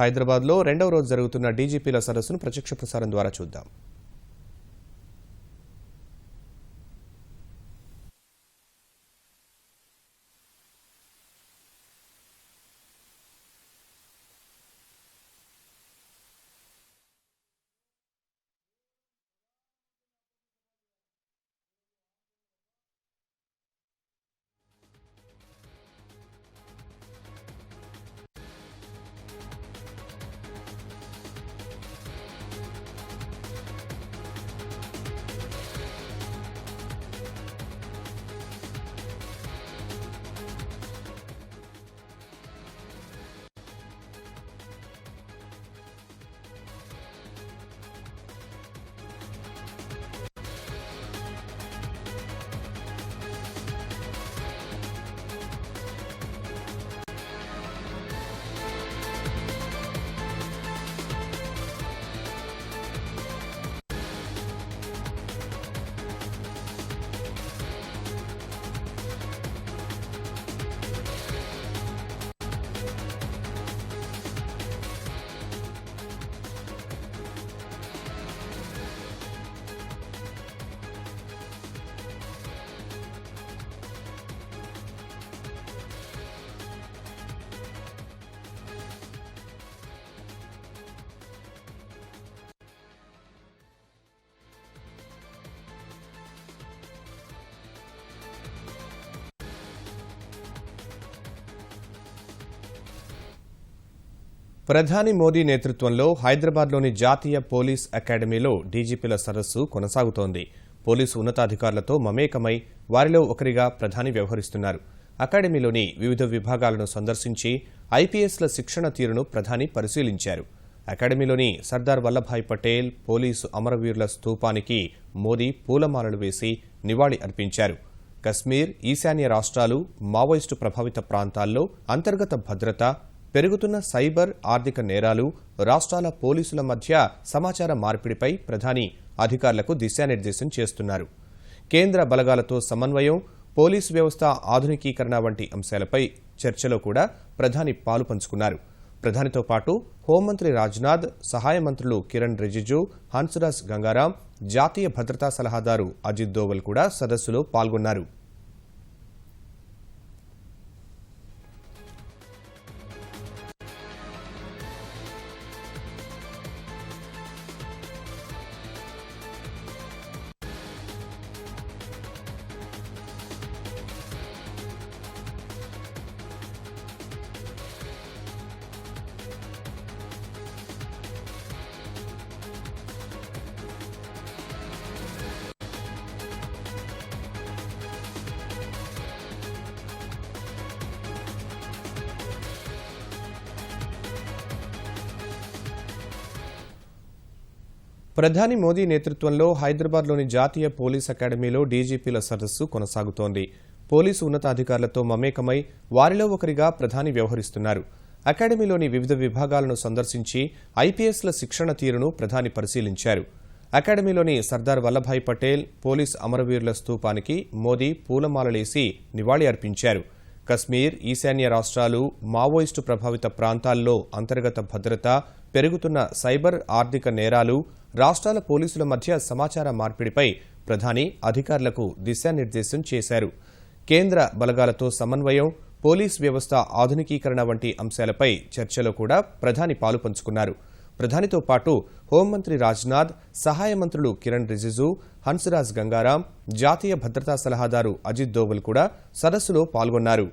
హైదరాబాద్లో రెండవ రోజు జరుగుతున్న డీజీపీల సదస్సును ప్రత్యక్ష ప్రసారం ద్వారా చూద్దాం. ప్రధాని మోదీ నేతృత్వంలో హైదరాబాద్లోని జాతీయ పోలీస్ అకాడమీలో డీజీపీల సదస్సు కొనసాగుతోంది. పోలీసు ఉన్నతాధికారులతో మమేకమై వారిలో ఒకరిగా ప్రధాని వ్యవహరిస్తున్నారు. అకాడమీలోని వివిధ విభాగాలను సందర్శించి ఐపీఎస్ల శిక్షణ తీరును ప్రధాని పరిశీలించారు. అకాడమీలోని సర్దార్ వల్లభాయ్ పటేల్ పోలీసు అమరవీరుల స్తూపానికి మోదీ పూలమాలలు వేసి నివాళి అర్పించారు. కశ్మీర్, ఈశాన్య రాష్ట్రాలు, మావోయిస్టు ప్రభావిత ప్రాంతాల్లో అంతర్గత భద్రత, పెరుగుతున్న సైబర్ ఆర్థిక నేరాలు, రాష్ట్రాల పోలీసుల మధ్య సమాచార మార్పిడిపై ప్రధాని అధికారులకు దిశానిర్దేశం చేస్తున్నారు. కేంద్ర బలగాలతో సమన్వయం, పోలీసు వ్యవస్థ ఆధునికీకరణ వంటి అంశాలపై చర్చలో కూడా ప్రధాని పాలుపంచుకున్నారు. ప్రధానితో పాటు హోంమంత్రి రాజ్నాథ్, సహాయ మంత్రులు కిరణ్ రిజిజు, హన్స్రాజ్ గంగారాం, జాతీయ భద్రతా సలహాదారు అజిత్ దోవల్ కూడా సదస్సులో పాల్గొన్నారు. ప్రధాని మోదీ నేతృత్వంలో హైదరాబాద్లోని జాతీయ పోలీస్ అకాడమీలో డీజీపీల సదస్సు కొనసాగుతోంది. పోలీసు ఉన్నతాధికారులతో మమేకమై వారిలో ఒకరిగా ప్రధాని వ్యవహరిస్తున్నారు. అకాడమీలోని వివిధ విభాగాలను సందర్శించి ఐపీఎస్ల శిక్షణ తీరును ప్రధాని పరిశీలించారు. అకాడమీలోని సర్దార్ వల్లభాయ్ పటేల్ పోలీసు అమరవీరుల స్తూపానికి మోదీ పూలమాలలేసి నివాళి అర్పించారు. కశ్మీర్, ఈశాన్య రాష్ట్రాలు, మావోయిస్టు ప్రభావిత ప్రాంతాల్లో అంతర్గత భద్రత, పెరుగుతున్న సైబర్ ఆర్థిక నేరాలు, రాష్ట్రాల పోలీసుల మధ్య సమాచార మార్పిడిపై ప్రధాని అధికారులకు దిశానిర్దేశం చేశారు. కేంద్ర బలగాలతో సమన్వయం, పోలీస్ వ్యవస్థ ఆధునికీకరణ వంటి అంశాలపై చర్చలో కూడా ప్రధాని పాలుపంచుకున్నారు. ప్రధానితో పాటు హోంమంత్రి రాజ్నాథ్, సహాయ మంత్రులు కిరణ్ రిజిజు, హన్స్రాజ్ గంగారాం, జాతీయ భద్రతా సలహాదారు అజిత్ దోవల్ కూడా సదస్సులో పాల్గొన్నారు.